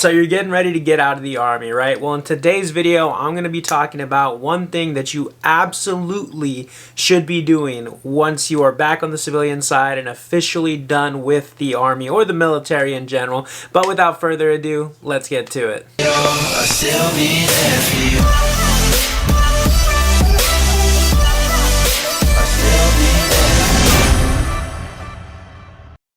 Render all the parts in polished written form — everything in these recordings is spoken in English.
So you're getting ready to get out of the Army, right? Well, in today's video, I'm going to be talking about one thing that you absolutely should be doing once you are back on the civilian side and officially done with the Army or the military in general. But without further ado, let's get to it.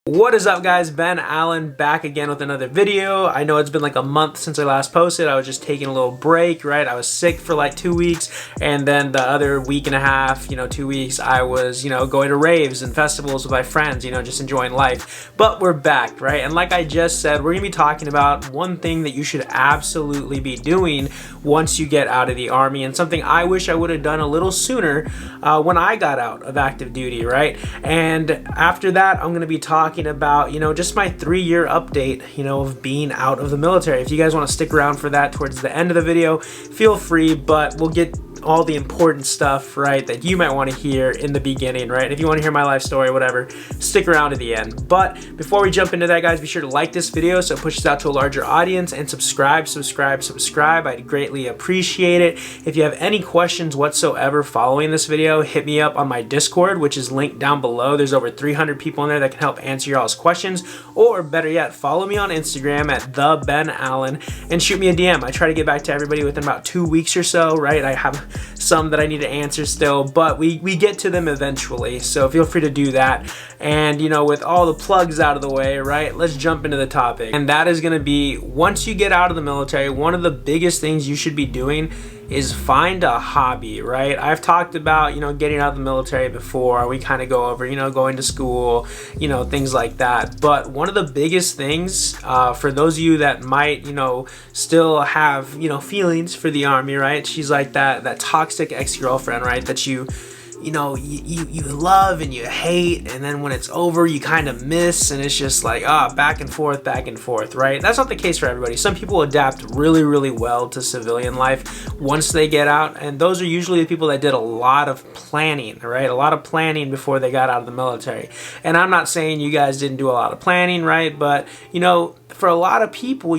What is up, guys? Ben Allen back again with another video. I know it's been like a month since I last posted. I was just taking a little break, right? I was sick for like 2 weeks, and then the other week and a half, 2 weeks, I was, going to raves and festivals with my friends, just enjoying life. But we're back, right? And like I just said, we're gonna be talking about one thing that you should absolutely be doing once you get out of the Army, and something I wish I would have done a little sooner when I got out of active duty, right? And after that, I'm gonna be talking about just my 3-year update of being out of the military. If you guys want to stick around for that towards the end of the video, feel free, but we'll get all the important stuff, right, that you might want to hear in the beginning, right? If you want to hear my life story, whatever, stick around to the end. But before we jump into that, guys, be sure to like this video so it pushes out to a larger audience, and subscribe. I'd greatly appreciate it. If you have any questions whatsoever following this video, hit me up on my Discord, which is linked down below. There's over 300 people in there that can help answer y'all's questions, or better yet, follow me on Instagram at @TheBenAllen and shoot me a DM. I try to get back to everybody within about 2 weeks or so, right? I have some that I need to answer still, but we get to them eventually, so feel free to do that. And with all the plugs out of the way, right, let's jump into the topic. And that is going to be, once you get out of the military, one of the biggest things you should be doing is find a hobby, right? I've talked about getting out of the military before. We kind of go over going to school, things like that. But one of the biggest things for those of you that might still have feelings for the Army, right? She's like that toxic ex-girlfriend, right, that you love and you hate, and then when it's over you kind of miss, and it's just like back and forth, right? That's not the case for everybody. Some people adapt really well to civilian life once they get out, and those are usually the people that did a lot of planning, right? A lot of planning before they got out of the military. And I'm not saying you guys didn't do a lot of planning, right? But for a lot of people,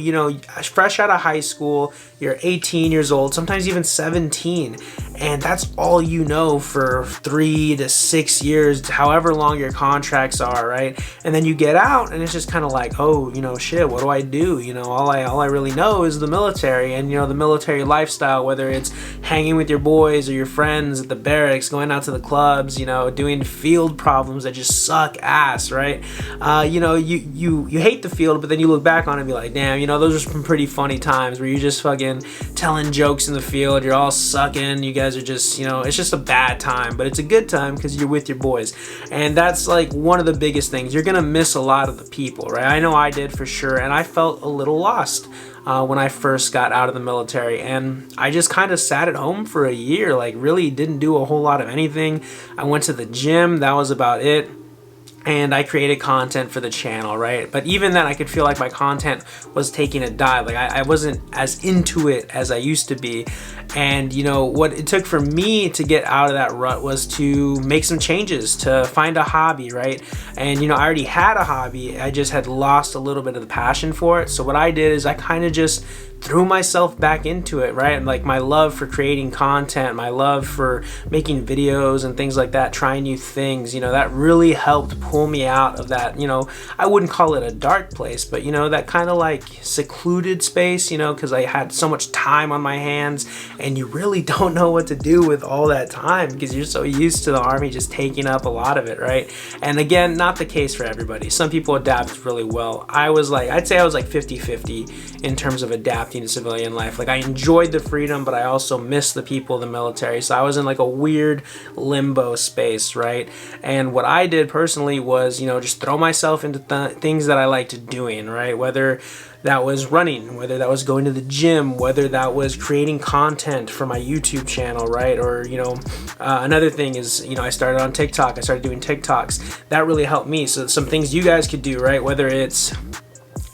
fresh out of high school, you're 18 years old, sometimes even 17, and that's all for 3 to 6 years, however long your contracts are, right? And then you get out, and it's just kind of like, shit, what do I do? All I really know is the military, and the military lifestyle, whether it's hanging with your boys or your friends at the barracks, going out to the clubs, doing field problems that just suck ass, right? You hate the field, but then you look back on it and be like, damn, those are some pretty funny times where you're just fucking telling jokes in the field, you're all sucking, you guys are just, it's just a bad time, but it's a good time because you're with your boys. And that's like one of the biggest things. You're gonna miss a lot of the people, right? I know I did for sure, and I felt a little lost when I first got out of the military, and I just kind of sat at home for a year, like really didn't do a whole lot of anything. I went to the gym, that was about it. And I created content for the channel, right? But even then, I could feel like my content was taking a dive. Like I wasn't as into it as I used to be. And what it took for me to get out of that rut was to make some changes, to find a hobby, right? And I already had a hobby, I just had lost a little bit of the passion for it. So what I did is I kind of just threw myself back into it, right? And like my love for creating content, my love for making videos and things like that, trying new things, that really helped pull me out of that, I wouldn't call it a dark place, but that kind of like secluded space, because I had so much time on my hands, and you really don't know what to do with all that time because you're so used to the Army just taking up a lot of it, right? And again, not the case for everybody. Some people adapt really well. I'd say I was like 50-50 in terms of adapting to civilian life. Like I enjoyed the freedom, but I also missed the people of the military. So I was in like a weird limbo space, right? And what I did personally was, just throw myself into things that I liked doing, right? Whether that was running, whether that was going to the gym, whether that was creating content for my YouTube channel, right? Or, another thing is, I started on TikTok. I started doing TikToks. That really helped me. So some things you guys could do, right? Whether it's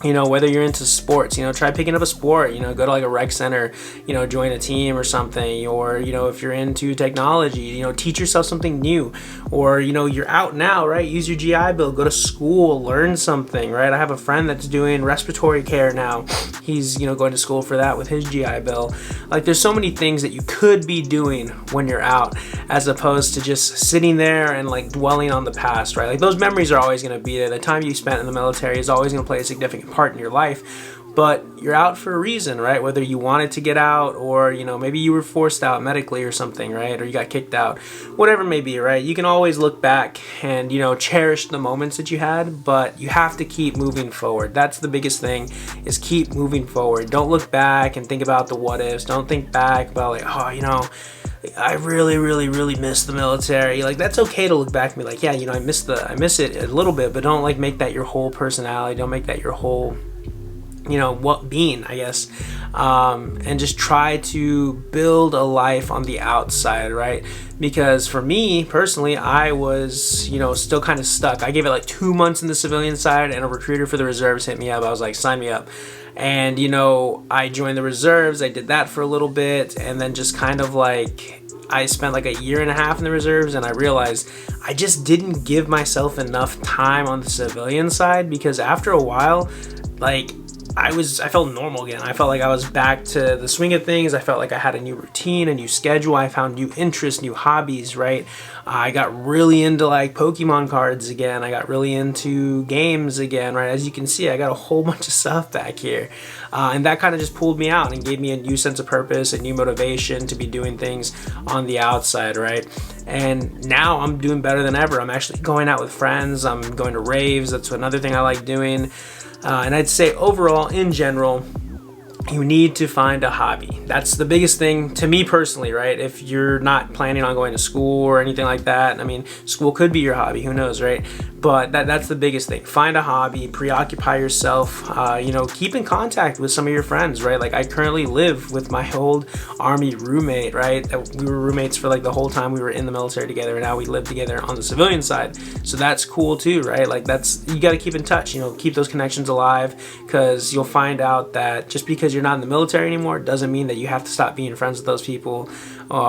You know, whether you're into sports, you know, try picking up a sport, you know, go to like a rec center, you know, join a team or something. Or, you know, if you're into technology, you know, teach yourself something new. Or, you know, you're out now, right? Use your GI Bill, go to school, learn something, right? I have a friend that's doing respiratory care now. He's, you know, going to school for that with his GI Bill. Like, there's so many things that you could be doing when you're out, as opposed to just sitting there and like dwelling on the past, right? Like, those memories are always going to be there. The time you spent in the military is always going to play a significant part in your life, but you're out for a reason, right? Whether you wanted to get out, or, you know, maybe you were forced out medically or something, right? Or you got kicked out, whatever it may be, right? You can always look back and, you know, cherish the moments that you had, but you have to keep moving forward. That's the biggest thing, is keep moving forward. Don't look back and think about the what ifs. Don't think back about like, oh, you know, I really miss the military. Like, that's okay to look back and be like, yeah, you know, I miss it a little bit, but don't like make that your whole personality. Don't make that your whole, you know, what being, I guess. And just try to build a life on the outside, right? Because for me personally, I was, you know, still kind of stuck. I gave it like 2 months in the civilian side, and a recruiter for the reserves hit me up. I was like, sign me up. And, you know, I joined the reserves. I did that for a little bit, and then just kind of like, I spent like a year and a half in the reserves, and I realized I just didn't give myself enough time on the civilian side, because after a while, like, I felt normal again. I felt like I was back to the swing of things. I felt like I had a new routine, a new schedule. I found new interests, new hobbies, right? I got really into like Pokemon cards again. I got really into games again, right? As you can see, I got a whole bunch of stuff back here. And that kind of just pulled me out and gave me a new sense of purpose, a new motivation to be doing things on the outside, right? And now I'm doing better than ever. I'm actually going out with friends. I'm going to raves. That's another thing I like doing. And I'd say overall, in general, you need to find a hobby. That's the biggest thing to me personally, right? If you're not planning on going to school or anything like that, I mean, school could be your hobby, who knows, right? But that's the biggest thing. Find a hobby, preoccupy yourself, you know, keep in contact with some of your friends, right? Like, I currently live with my old Army roommate, right? We were roommates for like the whole time we were in the military together, and now we live together on the civilian side. So that's cool too, right? Like, you got to keep in touch, you know, keep those connections alive, because you'll find out that just because you're not in the military anymore doesn't mean that you have to stop being friends with those people,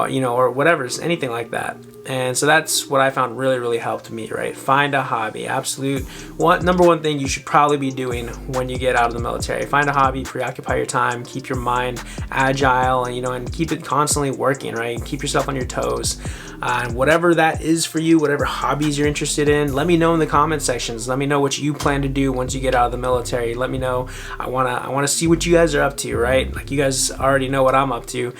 you know, or whatever, anything like that. And so that's what I found really helped me, right? Find a hobby. Number one thing you should probably be doing when you get out of the military. Find a hobby, preoccupy your time, keep your mind agile, and, you know, and keep it constantly working, right? Keep yourself on your toes. And whatever that is for you, whatever hobbies you're interested in, let me know in the comment sections. Let me know what you plan to do once you get out of the military. Let me know. I wanna see what you guys are up to, right? Like, you guys already know what I'm up to.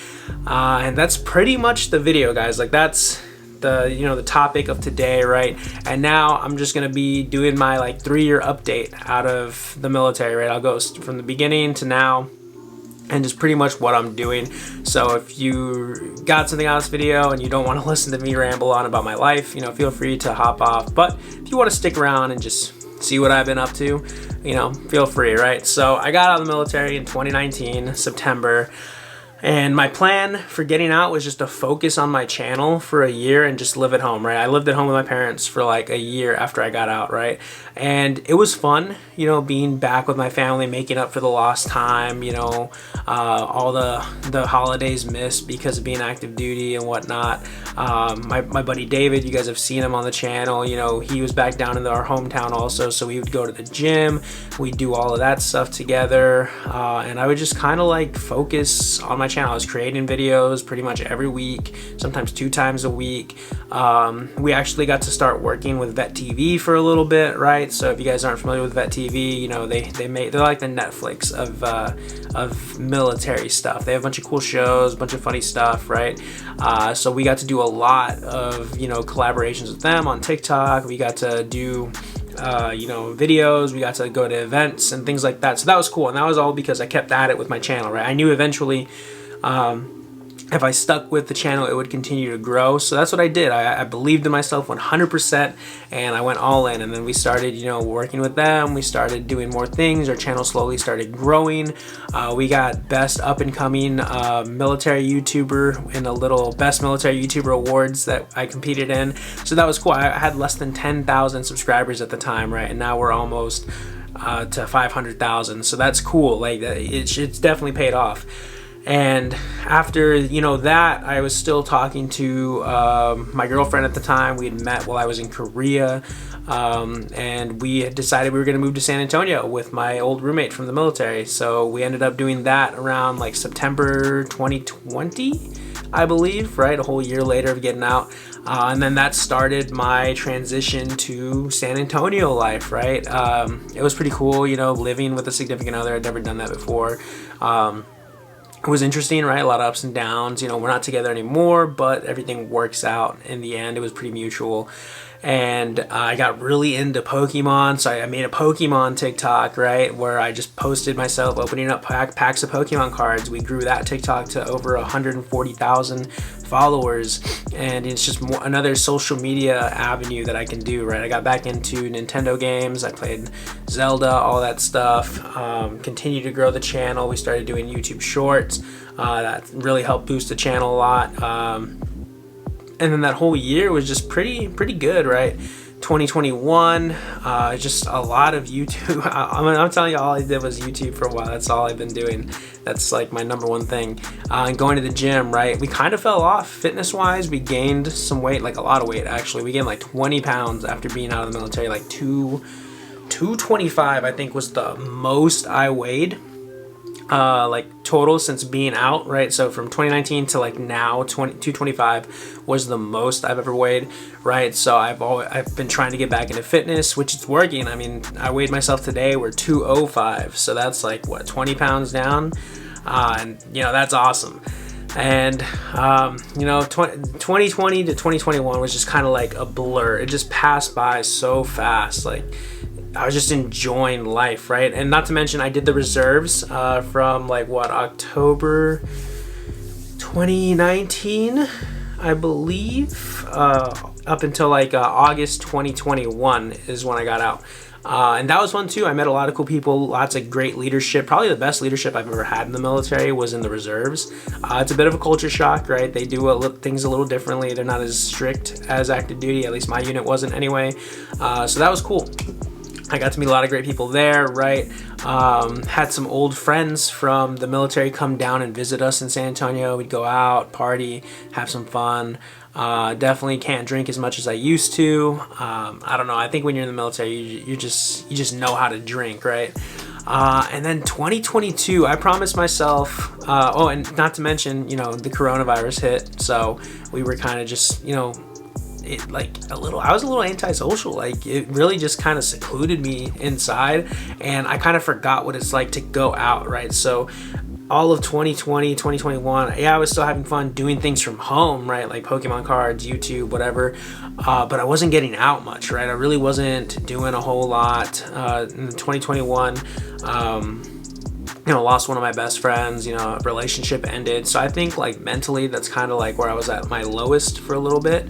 And that's pretty much the video, guys. Like, that's the topic of today, right? And now I'm just gonna be doing my like 3-year update out of the military, right? I'll go from the beginning to now, and just pretty much what I'm doing. So if you got something out of this video and you don't want to listen to me ramble on about my life, you know, feel free to hop off. But if you want to stick around and just see what I've been up to, you know, feel free, right? So I got out of the military in 2019, September. And my plan for getting out was just to focus on my channel for a year and just live at home, right? I lived at home with my parents for like a year after I got out, right? And it was fun, you know, being back with my family, making up for the lost time, you know, all the holidays missed because of being active duty and whatnot. My buddy David, you guys have seen him on the channel, you know, he was back down in our hometown also, so we would go to the gym, we'd do all of that stuff together, and I would just kind of like focus on my channel. I was creating videos pretty much every week, sometimes 2 times a week. We actually got to start working with Vet TV for a little bit, right? So if you guys aren't familiar with Vet TV, you know, they're like the Netflix of military stuff. They have a bunch of cool shows, a bunch of funny stuff, right? So we got to do a lot of, you know, collaborations with them on TikTok. We got to do you know, videos, we got to go to events and things like that. So that was cool, and that was all because I kept at it with my channel, right? I knew eventually if I stuck with the channel, it would continue to grow. So that's what I did. I believed in myself 100%, and I went all in. And then we started, you know, working with them. We started doing more things. Our channel slowly started growing. We got best up and coming military YouTuber in the little best military YouTuber awards that I competed in. So that was cool. I had less than 10,000 subscribers at the time, right? And now we're almost to 500,000. So that's cool. Like it's definitely paid off. And after, you know, that, I was still talking to my girlfriend at the time. We had met while I was in Korea, and we had decided we were going to move to San Antonio with my old roommate from the military. So we ended up doing that around like September 2020, I believe, right? A whole year later of getting out. And then that started my transition to San Antonio life, right? It was pretty cool, you know, living with a significant other. I'd never done that before. It was interesting, right? A lot of ups and downs. You know, we're not together anymore, but everything works out in the end. It was pretty mutual. And I got really into Pokemon, so I made a Pokemon TikTok, right, where I just posted myself opening up packs of Pokemon cards. We grew that TikTok to over 140,000 followers, and it's just another social media avenue that I can do, right? I got back into Nintendo games. I played Zelda, all that stuff. Continued to grow the channel. We started doing YouTube Shorts. That really helped boost the channel a lot. And then that whole year was just pretty good, right? 2021, just a lot of YouTube. I'm telling you, all I did was YouTube for a while. That's all I've been doing. That's like my number one thing. And going to the gym, right? We kind of fell off fitness-wise. We gained some weight, like a lot of weight, actually. We gained like 20 pounds after being out of the military. Like 225, I think, was the most I weighed. Like total since being out, right? So from 2019 to like now, 225 was the most I've ever weighed, right? So I've been trying to get back into fitness, which is working. I mean, I weighed myself today, we're 205, so that's like what, 20 pounds down, and you know, that's awesome. And you know, 2020 to 2021 was just kind of like a blur. It just passed by so fast. Like, I was just enjoying life, right? And not to mention, I did the reserves from like what, October 2019, I believe, up until like August 2021 is when I got out. And that was fun too. I met a lot of cool people, lots of great leadership. Probably the best leadership I've ever had in the military was in the reserves. It's a bit of a culture shock, right? They do things a little differently. They're not as strict as active duty. At least my unit wasn't anyway. So that was cool. I got to meet a lot of great people there, right? Had some old friends from the military come down and visit us in San Antonio. We'd go out, party, have some fun. Definitely can't drink as much as I used to. I don't know. I think when you're in the military, you just know how to drink, right? And then 2022, I promised myself, and not to mention, you know, the coronavirus hit. So we were kind of just, you know, I was a little antisocial. Like, it really just kind of secluded me inside, and I kind of forgot what it's like to go out, right? So all of 2020, 2021, yeah, I was still having fun doing things from home, right? Like Pokemon cards, YouTube, whatever. But I wasn't getting out much, right? I really wasn't doing a whole lot. In 2021, you know, lost one of my best friends, you know, a relationship ended. So I think like mentally, that's kind of like where I was at my lowest for a little bit.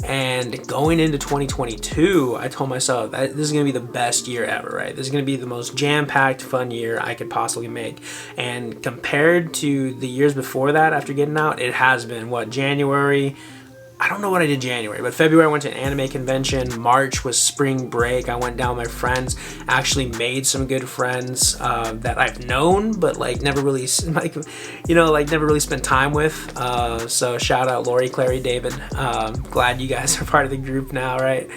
And going into 2022, I told myself that this is going to be the best year ever, right? This is going to be the most jam-packed, fun year I could possibly make. And compared to the years before that, after getting out, it has been, what, January? I don't know what I did January, but February I went to an anime convention. March was spring break. I went down with my friends, actually made some good friends that I've known, but like never really, like, you know, like never really spent time with. So shout out Lori, Clary, David. Glad you guys are part of the group now, right?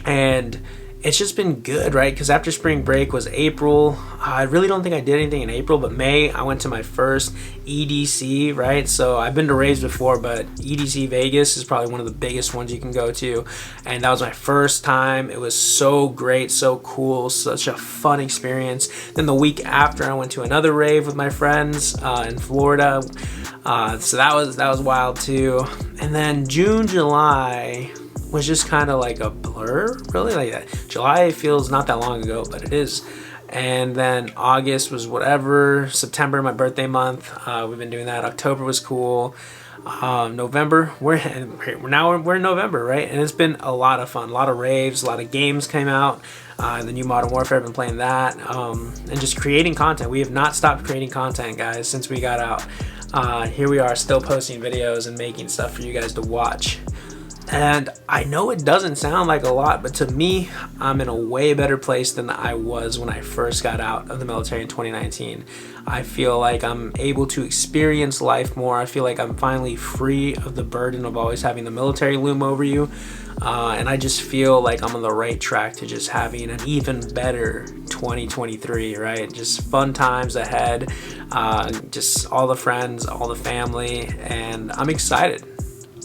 And it's just been good, right? Because after spring break was April. I really don't think I did anything in April, but May, I went to my first EDC, right? So I've been to raves before, but EDC Vegas is probably one of the biggest ones you can go to. And that was my first time. It was so great, so cool, such a fun experience. Then the week after, I went to another rave with my friends in Florida. So that was wild too. And then June, July was just kind of like a blur, really. Like that. July feels not that long ago, but it is. And then August was whatever. September, my birthday month, we've been doing that. October was cool. November, we're in November, right? And it's been a lot of fun, a lot of raves, a lot of games came out. The new Modern Warfare, I've been playing that, and just creating content. We have not stopped creating content, guys, since we got out. Here we are, still posting videos and making stuff for you guys to watch. And I know it doesn't sound like a lot, but to me, I'm in a way better place than I was when I first got out of the military in 2019. I feel like I'm able to experience life more. I feel like I'm finally free of the burden of always having the military loom over you. And I just feel like I'm on the right track to just having an even better 2023, right? Just fun times ahead, just all the friends, all the family, and I'm excited.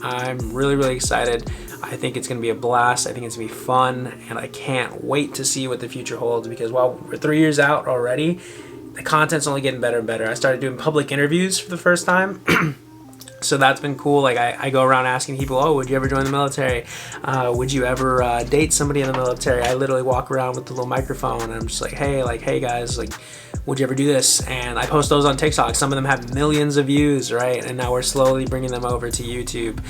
I'm really, really excited. I think it's going to be a blast. I think it's going to be fun, and I can't wait to see what the future holds, because while we're 3 years out already, the content's only getting better and better. I started doing public interviews for the first time. So that's been cool. Like I go around asking people, oh, would you ever join the military? Would you ever date somebody in the military? I literally walk around with the little microphone and I'm just like, hey guys, like, would you ever do this? And I post those on TikTok. Some of them have millions of views, right? And now we're slowly bringing them over to YouTube.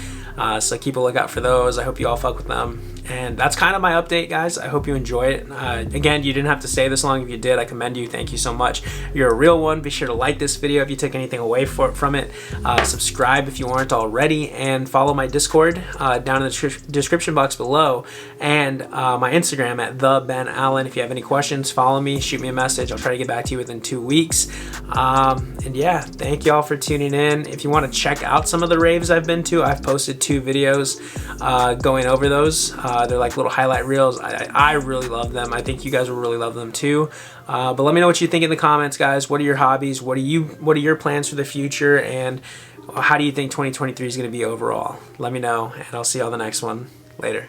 So keep a lookout for those. I hope you all fuck with them. And that's kind of my update, guys. I hope you enjoy it. Again, you didn't have to stay this long. If you did, I commend you. Thank you so much. You're a real one. Be sure to like this video if you took anything away from it. Subscribe if you aren't already, and follow my Discord down in the description box below, and my Instagram at @TheBenAllen. If you have any questions, follow me, shoot me a message. I'll try to get back to you within 2 weeks. And yeah, thank y'all for tuning in. If you want to check out some of the raves I've been to, I've posted 2 videos going over those. They're like little highlight reels. I really love them. I think you guys will really love them too. But let me know what you think in the comments, guys. What are your hobbies? What are your plans for the future? And how do you think 2023 is going to be overall? Let me know, and I'll see you on the next one. Later.